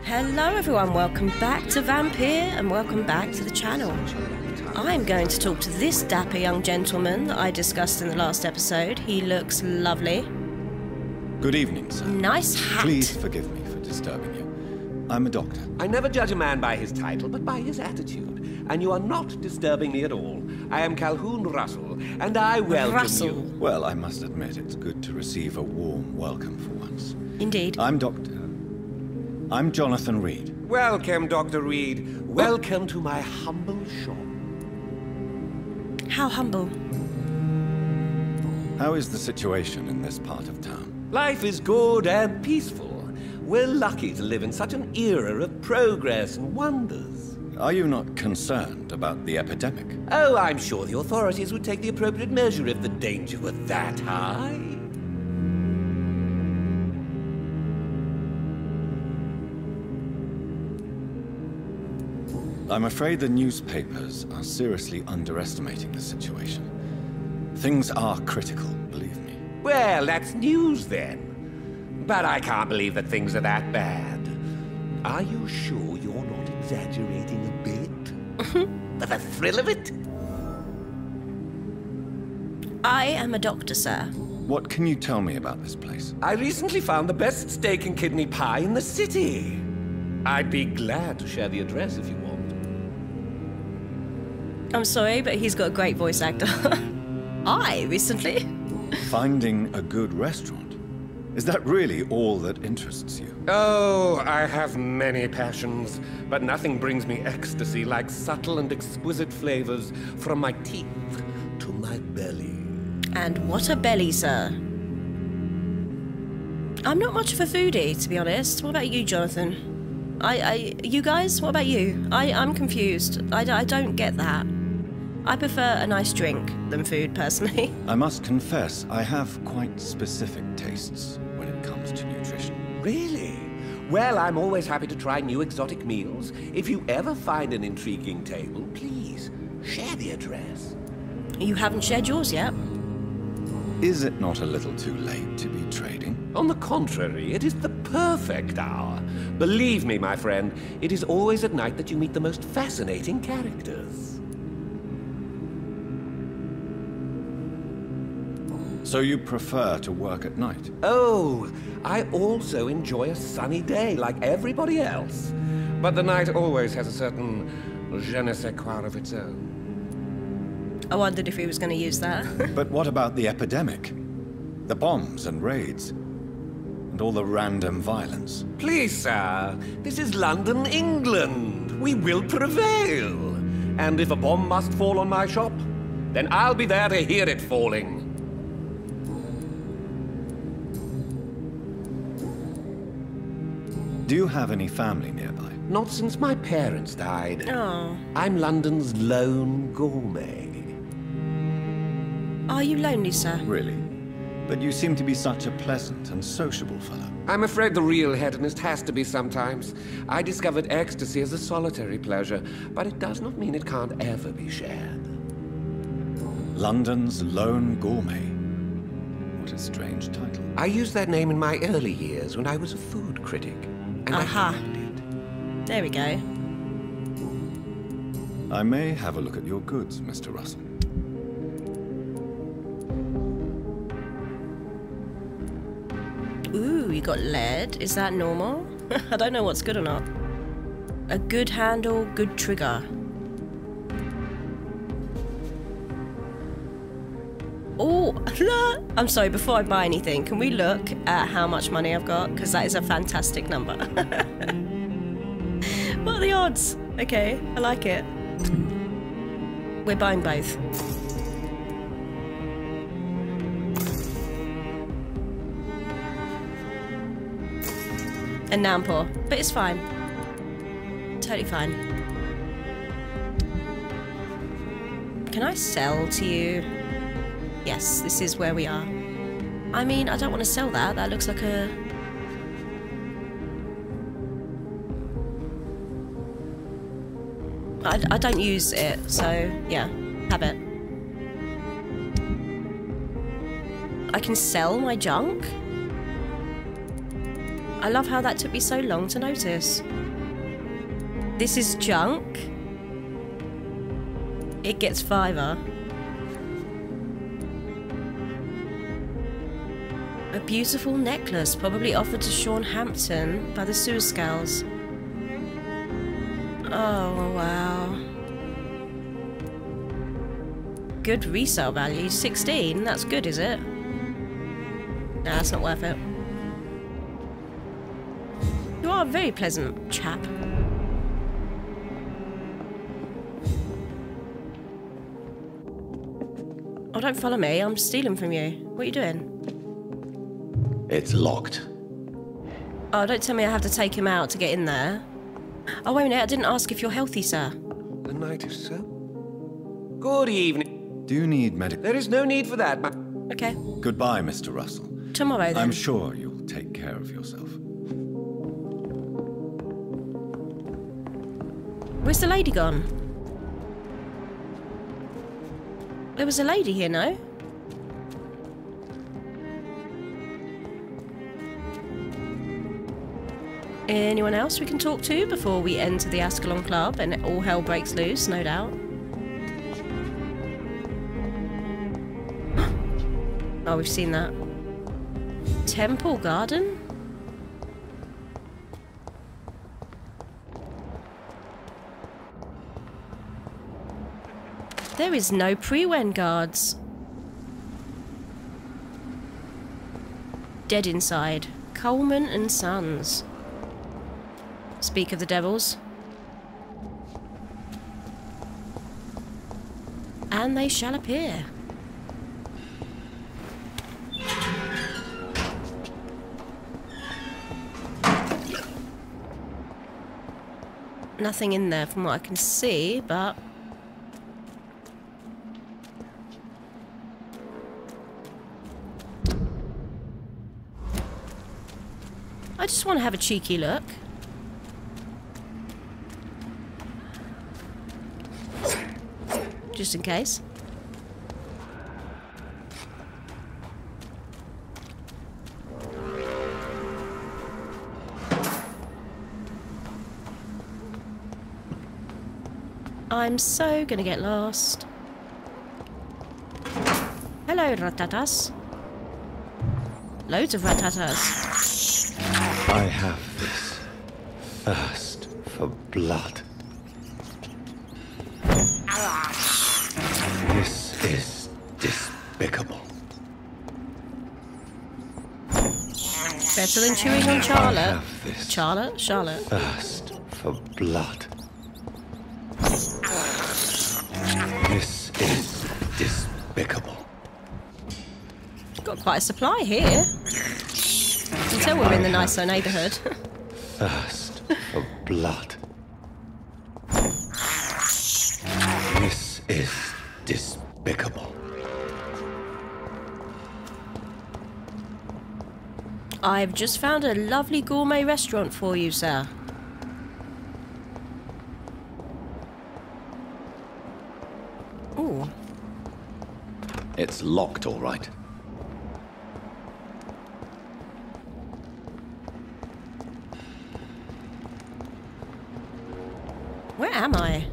Hello everyone, welcome back to Vampyr and welcome back to the channel. I'm going to talk to this dapper young gentleman that I discussed in the last episode. He looks lovely. Good evening, sir. Nice hat. Please forgive me for disturbing you. I'm a doctor. I never judge a man by his title, but by his attitude. And you are not disturbing me at all. I am Calhoun Russell, and I welcome you. Well, I must admit, it's good to receive a warm welcome for once. Indeed. I'm Jonathan Reid. Welcome, Dr. Reid. Welcome to my humble shop. How humble. How is the situation in this part of town? Life is good and peaceful. We're lucky to live in such an era of progress and wonders. Are you not concerned about the epidemic? Oh, I'm sure the authorities would take the appropriate measure if the danger were that high. I'm afraid the newspapers are seriously underestimating the situation. Things are critical, believe me. Well, that's news then. But I can't believe that things are that bad. Are you sure you're not exaggerating a bit? For the thrill of it? I am a doctor, sir. What can you tell me about this place? I recently found the best steak and kidney pie in the city. I'd be glad to share the address if you want. I'm sorry, but he's got a great voice actor. I recently. Finding a good restaurant? Is that really all that interests you? Oh, I have many passions, but nothing brings me ecstasy like subtle and exquisite flavors from my teeth to my belly. And what a belly, sir. I'm not much of a foodie, to be honest. What about you, Jonathan? You guys, what about you? I'm confused. I don't get that. I prefer a nice drink than food, personally. I must confess, I have quite specific tastes when it comes to nutrition. Really? Well, I'm always happy to try new exotic meals. If you ever find an intriguing table, please share the address. You haven't shared yours yet? Is it not a little too late to be trading? On the contrary, it is the perfect hour. Believe me, my friend, it is always at night that you meet the most fascinating characters. So you prefer to work at night? Oh, I also enjoy a sunny day like everybody else. But the night always has a certain je ne sais quoi of its own. I wondered if he was going to use that. But what about the epidemic? The bombs and raids? And all the random violence? Please, sir, this is London, England. We will prevail. And if a bomb must fall on my shop, then I'll be there to hear it falling. Do you have any family nearby? Not since my parents died. Oh. I'm London's lone gourmet. Are you lonely, sir? Really? But you seem to be such a pleasant and sociable fellow. I'm afraid the real hedonist has to be sometimes. I discovered ecstasy as a solitary pleasure, but it does not mean it can't ever be shared. London's lone gourmet. What a strange title. I used that name in my early years when I was a food critic. And Aha. I liked it. There we go. I may have a look at your goods, Mr. Russell. Ooh, you got lead. Is that normal? I don't know what's good or not. A good handle, good trigger. Oh, I'm sorry, before I buy anything, can we look at how much money I've got? Because that is a fantastic number. What are the odds? Okay, I like it. We're buying both. And now I'm poor, but it's fine. Totally fine. Can I sell to you? Yes, this is where we are. I mean, I don't want to sell that. That looks like a... I don't use it, so yeah, have it. I can sell my junk? I love how that took me so long to notice. This is junk. It gets $5. A beautiful necklace, probably offered to Sean Hampton by the Sewer Skulls. Oh, wow. Good resale value. 16? That's good, is it? Nah, that's not worth it. You are a very pleasant chap. Oh, don't follow me. I'm stealing from you. What are you doing? It's locked. Oh, don't tell me I have to take him out to get in there. Oh, wait a minute. I didn't ask if you're healthy, sir. The night is so. Good evening. Do you need medical? There is no need for that, but... Okay. Goodbye, Mr. Russell. Tomorrow, then. I'm sure you'll take care of yourself. Where's the lady gone? There was a lady here, no? Anyone else we can talk to before we enter the ASCOLON Club and all hell breaks loose, no doubt? Oh, we've seen that. Temple Garden? There is no pre-wen guards. Dead inside. Coleman and Sons. Speak of the devils. And they shall appear. Nothing in there from what I can see, but... I just want to have a cheeky look. Just in case. I'm so gonna get lost. Hello, ratatas. Loads of ratatas. I have this thirst for blood. This is despicable. Better than chewing on Charlotte. Charlotte? Thirst for blood. This is despicable. Got quite a supply here. You can tell we're in the nicer neighbourhood. Thirst for blood. This is despicable. I've just found a lovely gourmet restaurant for you, sir. Ooh. It's locked, all right. Where am I?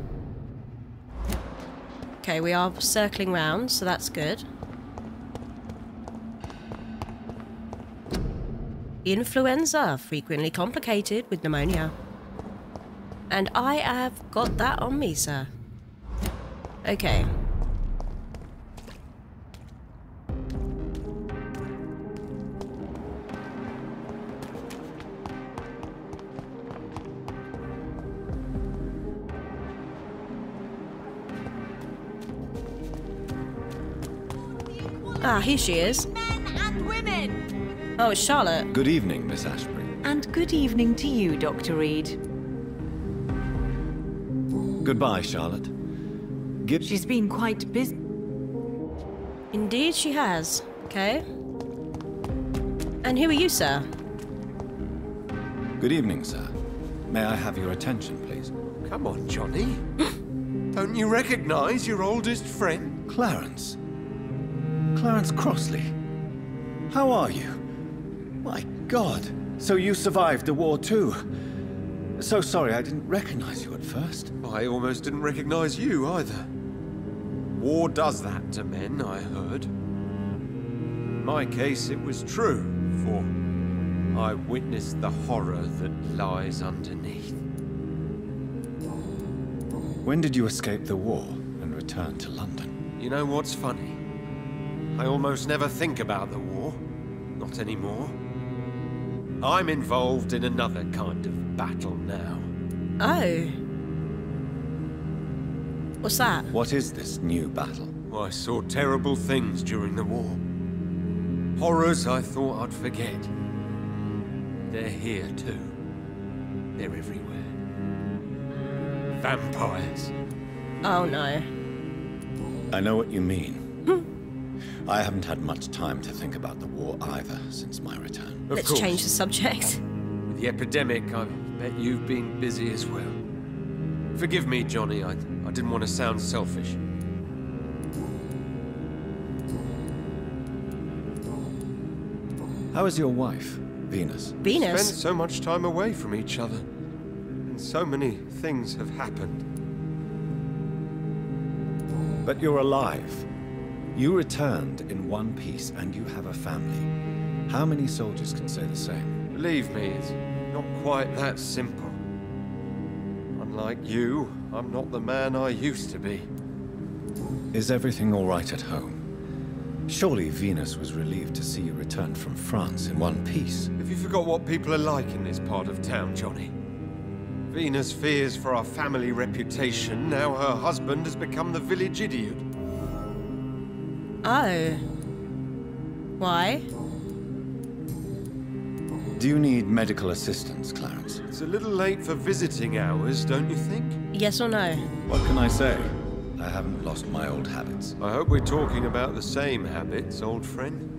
Okay, we are circling round, so that's good. Influenza, frequently complicated with pneumonia. And I have got that on me, sir. Okay. Ah, here she is. Men and women. Oh, it's Charlotte. Good evening, Miss Ashbury. And good evening to you, Dr. Reid. Goodbye, Charlotte. She's been quite busy. Indeed she has. Okay. And who are you, sir? Good evening, sir. May I have your attention, please? Come on, Johnny. Don't you recognize your oldest friend? Clarence. Clarence Crossley. How are you? My God. So you survived the war too? So sorry I didn't recognize you at first. I almost didn't recognize you either. War does that to men, I heard. In my case, it was true, for I witnessed the horror that lies underneath. When did you escape the war and return to London? You know what's funny? I almost never think about the war. Not anymore. I'm involved in another kind of battle now. Oh. What's that? What is this new battle? I saw terrible things during the war. Horrors I thought I'd forget. They're here too. They're everywhere. Vampires. Oh no. I know what you mean. I haven't had much time to think about the war either since my return. Of Let's course. change the subject. With the epidemic, I bet you've been busy as well. Forgive me, Johnny, I didn't want to sound selfish. How is your wife, Venus? Venus? Spent so much time away from each other, and so many things have happened. But you're alive. You returned in one piece and you have a family. How many soldiers can say the same? Believe me, it's not quite that simple. Unlike you, I'm not the man I used to be. Is everything all right at home? Surely Venus was relieved to see you return from France in one piece. Have you forgot what people are like in this part of town, Johnny? Venus fears for our family reputation. Now her husband has become the village idiot. Oh. Why? Do you need medical assistance, Clarence? It's a little late for visiting hours, don't you think? Yes or no? What can I say? I haven't lost my old habits. I hope we're talking about the same habits, old friend.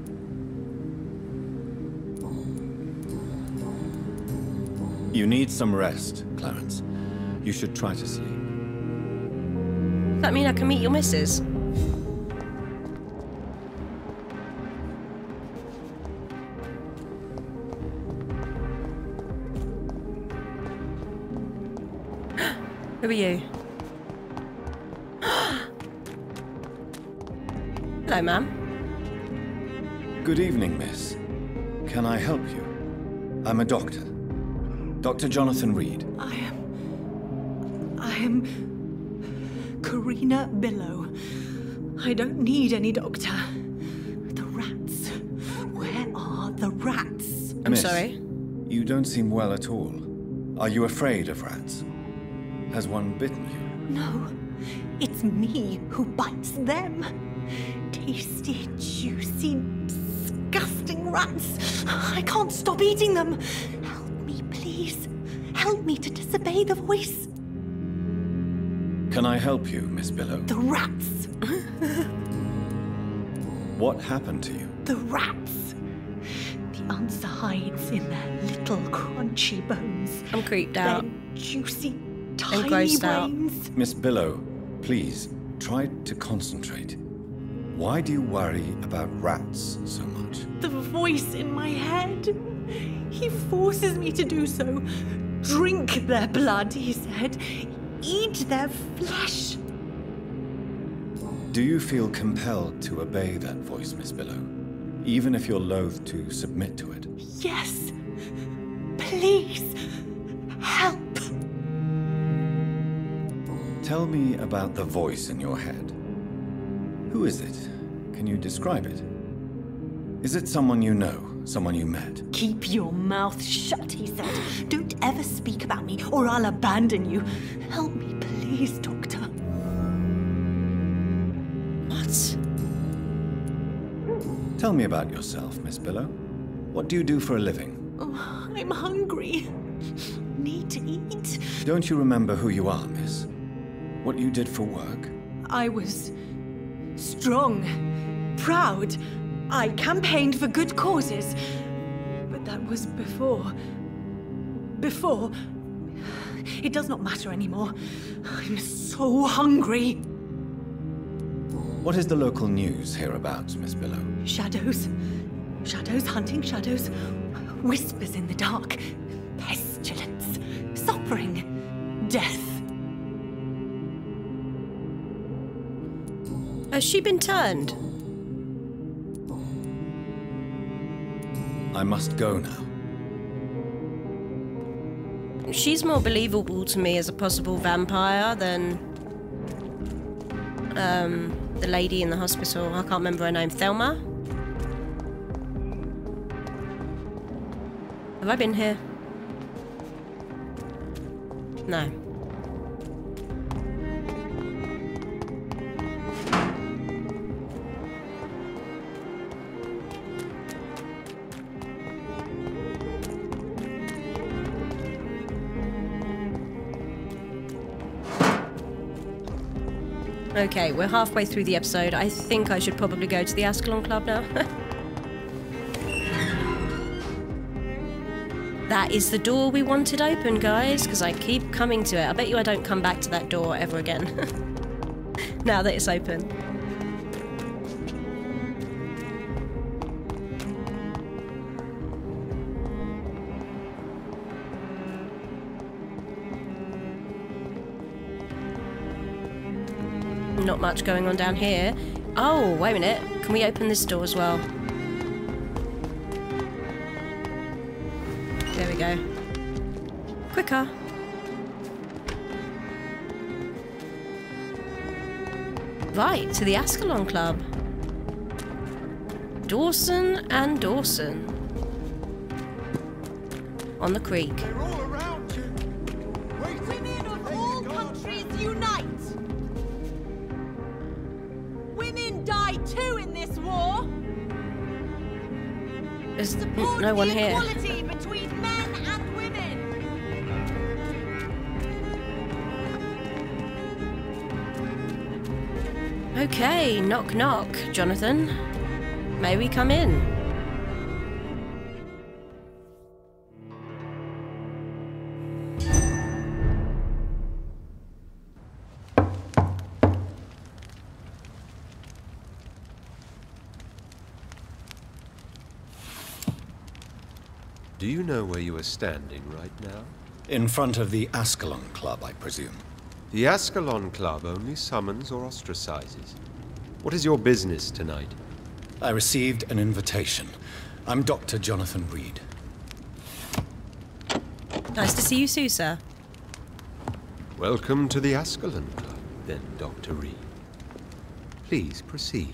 You need some rest, Clarence. You should try to sleep. Does that mean I can meet your missus? Who are you? Hello, ma'am. Good evening, miss. Can I help you? I'm a doctor. Dr. Jonathan Reid. I am Karina Billow. I don't need any doctor. The rats. Where are the rats? I'm Miss, sorry. You don't seem well at all. Are you afraid of rats? Has one bitten you? No, it's me who bites them. Tasty, juicy, disgusting rats. I can't stop eating them. Help me, please. Help me to disobey the voice. Can I help you, Miss Billow? The rats. What happened to you? The rats. The answer hides in their little crunchy bones. I'm creeped out. Their juicy, tiny grossed out. brains. Miss Billow, please, try to concentrate. Why do you worry about rats so much? The voice in my head. He forces me to do so. Drink their blood, he said. Eat their flesh. Do you feel compelled to obey that voice, Miss Billow? Even if you're loath to submit to it? Yes. Please. Help. Tell me about the voice in your head. Who is it? Can you describe it? Is it someone you know? Someone you met? Keep your mouth shut, he said. Don't ever speak about me, or I'll abandon you. Help me, please, Doctor. What? Tell me about yourself, Miss Billow. What do you do for a living? Oh, I'm hungry. Need to eat. Don't you remember who you are, miss? What you did for work? I was strong, proud. I campaigned for good causes. But that was before. Before. It does not matter anymore. I'm so hungry. What is the local news hereabouts, Miss Billow? Shadows. Shadows hunting shadows. whispers in the dark, pestilence, suffering, death. Has she been turned? I must go now. She's more believable to me as a possible vampire than the lady in the hospital. I can't remember her name. Thelma? Have I been here? No. Okay, we're halfway through the episode. I think I should probably go to the ASCOLON Club now. That is the door we wanted open, guys, because I keep coming to it. I bet you I don't come back to that door ever again. Now that it's open. Not much going on down here. Oh, wait a minute. Can we open this door as well? There we go. Quicker. Right, to the ASCOLON Club. Dawson and Dawson. On the creek. They're all around you. Women of all countries unite! Women die too in this war! There's Support no one the here. equality between men and women! Okay, knock knock, Jonathan. May we come in? Do you know where you are standing right now? In front of the ASCOLON Club, I presume. The ASCOLON Club only summons or ostracizes. What is your business tonight? I received an invitation. I'm Dr. Jonathan Reid. Nice to see you, Sue, sir. Welcome to the ASCOLON Club, then, Dr. Reid. Please proceed.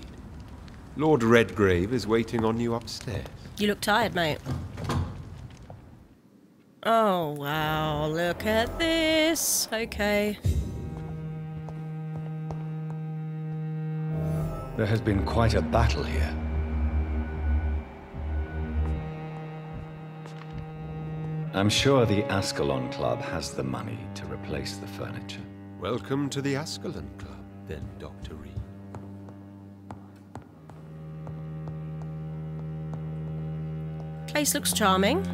Lord Redgrave is waiting on you upstairs. You look tired, mate. Oh, wow. Look at this. Okay. There has been quite a battle here. I'm sure the ASCOLON Club has the money to replace the furniture. Welcome to the ASCOLON Club, then, Dr. Reid. Place looks charming.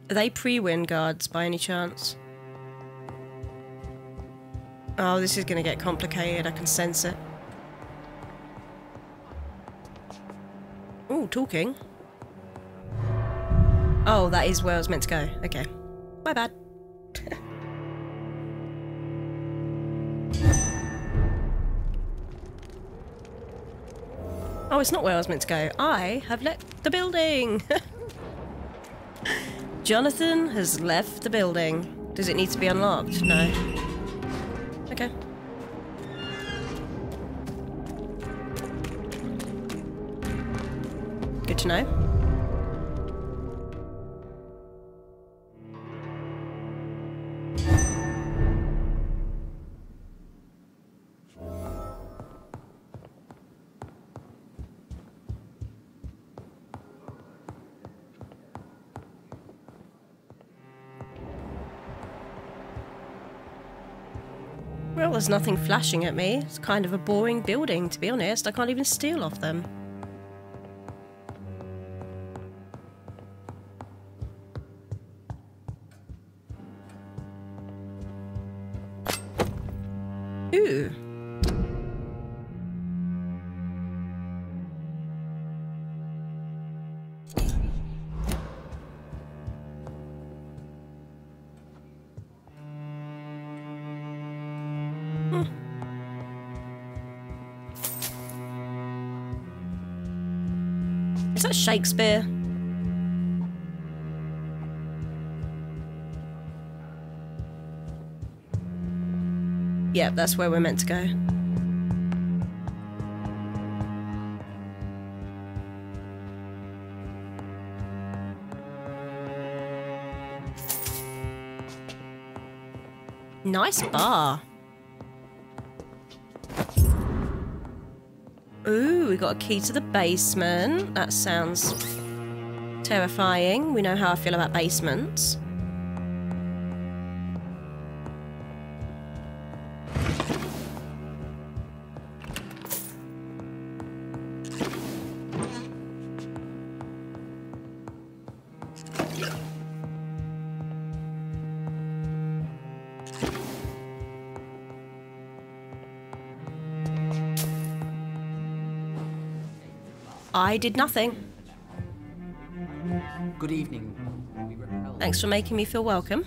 Are they pre-wind guards by any chance? Oh, this is going to get complicated. I can sense it. Ooh, talking. Oh, that is where I was meant to go. Okay. My bad. Oh, it's not where I was meant to go. I have left the building. Jonathan has left the building. Does it need to be unlocked? No. Okay. Good to know. Well, there's nothing flashing at me. It's kind of a boring building, to be honest. I can't even steal off them. Ooh. Is that Shakespeare? Yep, that's where we're meant to go. Nice bar. Ooh, we got a key to the basement. That sounds terrifying. We know how I feel about basements. I did nothing. Good evening. Thanks for making me feel welcome.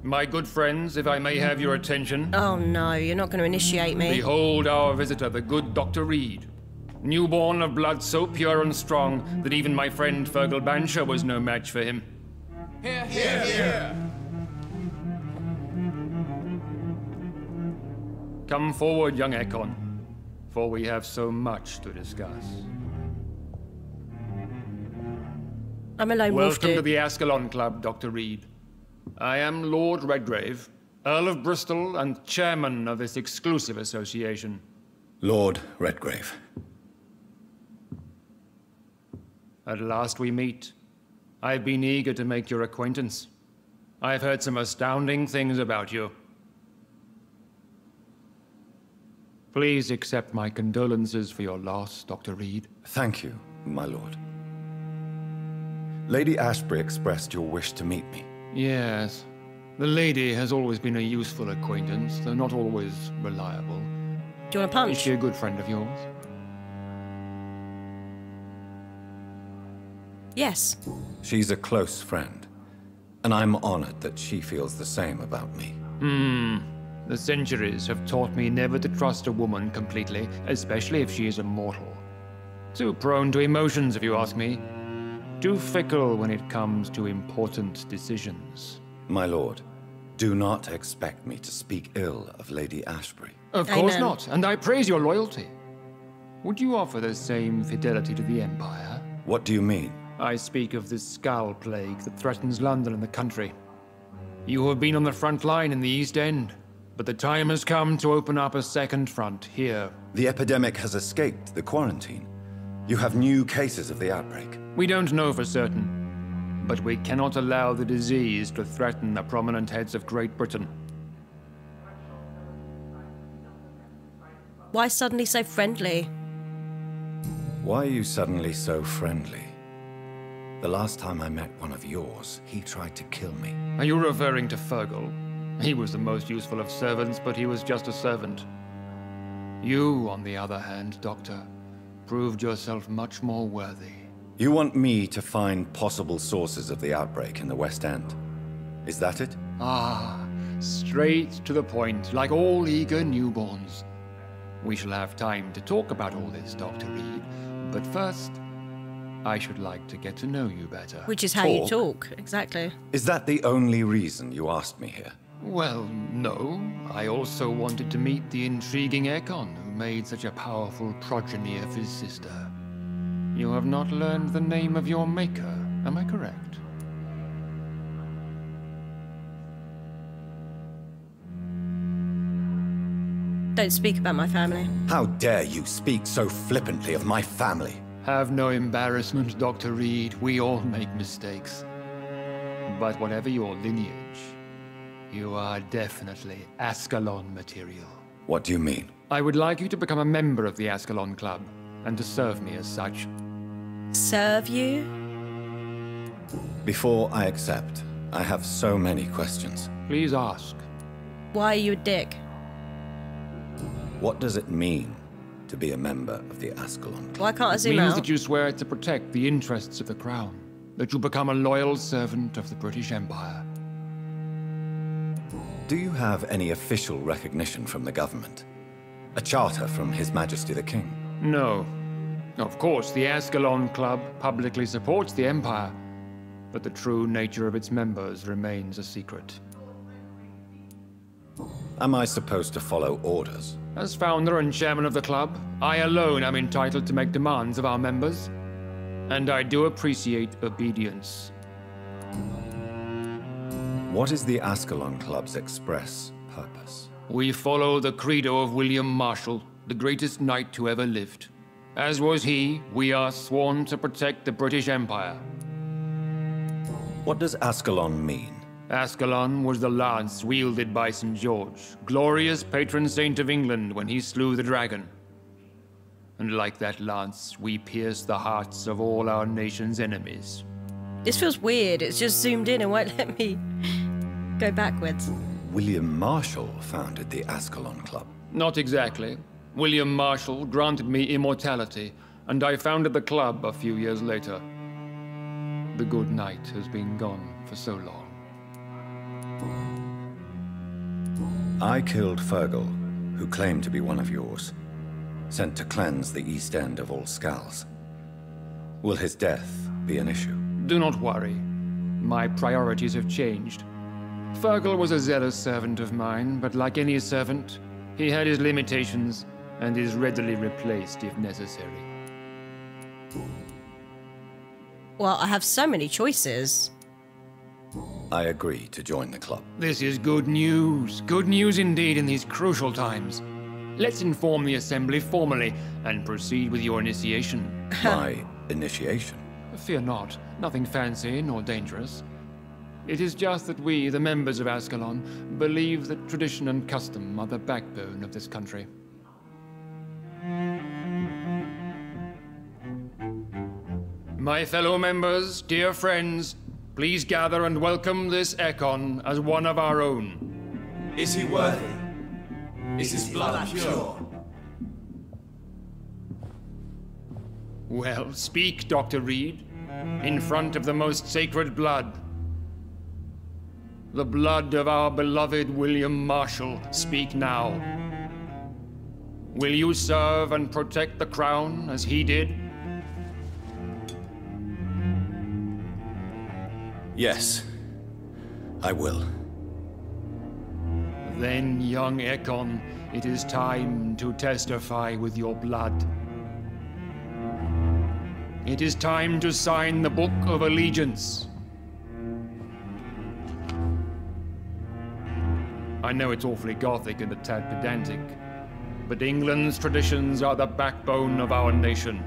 My good friends, if I may have your attention. Oh no, you're not going to initiate me. Behold our visitor, the good Dr. Reid. Newborn of blood so pure and strong that even my friend Fergal Bansher was no match for him. Here, here, here. Come forward, young Ekon, for we have so much to discuss. I'm a lone wolf, Welcome dude. to the ASCOLON Club, Dr. Reid. I am Lord Redgrave, Earl of Bristol and chairman of this exclusive association. Lord Redgrave. At last we meet. I've been eager to make your acquaintance. I've heard some astounding things about you. Please accept my condolences for your loss, Dr. Reid. Thank you, my lord. Lady Ashbury expressed your wish to meet me. Yes. The lady has always been a useful acquaintance, though not always reliable. Do you want a Is punch? she a good friend of yours? Yes. She's a close friend, and I'm honored that she feels the same about me. The centuries have taught me never to trust a woman completely, especially if she is a mortal. Too prone to emotions, if you ask me. Too fickle when it comes to important decisions. My lord, do not expect me to speak ill of Lady Ashbury. Of course Amen. not, and I praise your loyalty. Would you offer the same fidelity to the Empire? What do you mean? I speak of the Skull Plague that threatens London and the country. You have been on the front line in the East End, but the time has come to open up a second front here. The epidemic has escaped the quarantine. You have new cases of the outbreak. We don't know for certain, but we cannot allow the disease to threaten the prominent heads of Great Britain. Why suddenly so friendly? Why are you suddenly so friendly? The last time I met one of yours, he tried to kill me. Are you referring to Fergal? He was the most useful of servants, but he was just a servant. You, on the other hand, Doctor, proved yourself much more worthy. You want me to find possible sources of the outbreak in the West End? Is that it? Ah, straight to the point, like all eager newborns. We shall have time to talk about all this, Dr. Reid, but first, I should like to get to know you better. Which is how you talk, exactly. Is that the only reason you asked me here? Well, no. I also wanted to meet the intriguing Ekon, who made such a powerful progeny of his sister. You have not learned the name of your maker, am I correct? Don't speak about my family. How dare you speak so flippantly of my family? Have no embarrassment, Dr. Reid. We all make mistakes. But whatever your lineage, you are definitely ASCOLON material. What do you mean? I would like you to become a member of the ASCOLON Club, and to serve me as such. Serve you? Before I accept, I have so many questions. Please ask. Why are you a dick? What does it mean to be a member of the ASCOLON Club? Why can't I It zoom means out? that you swear to protect the interests of the Crown, that you become a loyal servant of the British Empire. Do you have any official recognition from the government? A charter from His Majesty the King? No. Of course, the ASCOLON Club publicly supports the Empire, but the true nature of its members remains a secret. Am I supposed to follow orders? As founder and chairman of the club, I alone am entitled to make demands of our members, and I do appreciate obedience. What is the ASCOLON Club's express purpose? We follow the credo of William Marshall, the greatest knight who ever lived. As was he, we are sworn to protect the British Empire. What does ASCOLON mean? Ascalon was the lance wielded by St. George, glorious patron saint of England when he slew the dragon. And like that lance, we pierce the hearts of all our nation's enemies. This feels weird. It's just zoomed in and won't let me go backwards. William Marshall founded the ASCOLON Club. Not exactly. William Marshall granted me immortality, and I founded the club a few years later. The good knight has been gone for so long. I killed Fergal, who claimed to be one of yours, sent to cleanse the East End of all Skulls. Will his death be an issue? Do not worry. My priorities have changed. Fergal was a zealous servant of mine, but like any servant, he had his limitations and is readily replaced if necessary. Well, I have so many choices. I agree to join the club. This is good news. Good news indeed in these crucial times. Let's inform the Assembly formally and proceed with your initiation. My initiation? Fear not. Nothing fancy nor dangerous. It is just that we, the members of ASCOLON, believe that tradition and custom are the backbone of this country. My fellow members, dear friends, please gather and welcome this Ekon as one of our own. Is he worthy? Is his blood pure? Well, speak, Dr. Reid, in front of the most sacred blood. The blood of our beloved William Marshall, speak now. Will you serve and protect the crown as he did? Yes, I will. Then, young Ekon, it is time to testify with your blood. It is time to sign the Book of Allegiance. I know it's awfully gothic and a tad pedantic, but England's traditions are the backbone of our nation.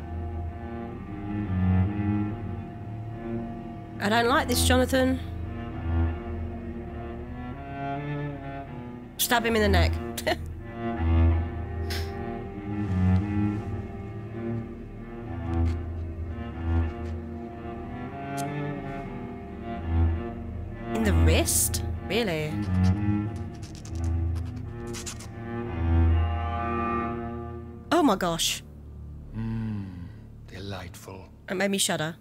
I don't like this, Jonathan. Stab him in the neck. In the wrist? Really? Oh my gosh. Delightful. It made me shudder.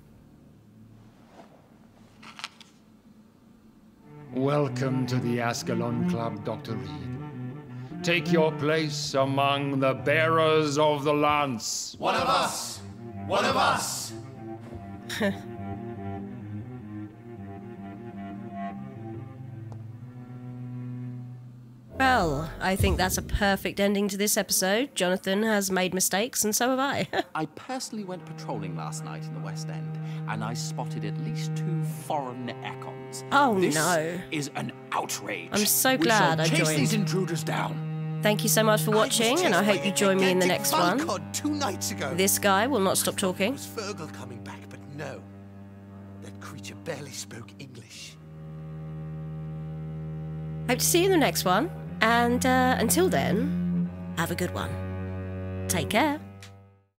Welcome to the ASCOLON Club, Dr. Reid. Take your place among the bearers of the lance. One of us! One of us! Well, I think that's a perfect ending to this episode. Jonathan has made mistakes, and so have I. I personally went patrolling last night in the West End, and I spotted at least 2 foreign Ekons. Oh, this no. is an outrage. I'm so glad I we shall chase joined. these intruders down. Thank you so much for watching, and I hope you join me in the next one. Falcon 2 nights ago. This guy will not stop talking. Was Fergal coming back, but no. That creature barely spoke English. Hope to see you in the next one, and until then, have have a good one. Take care.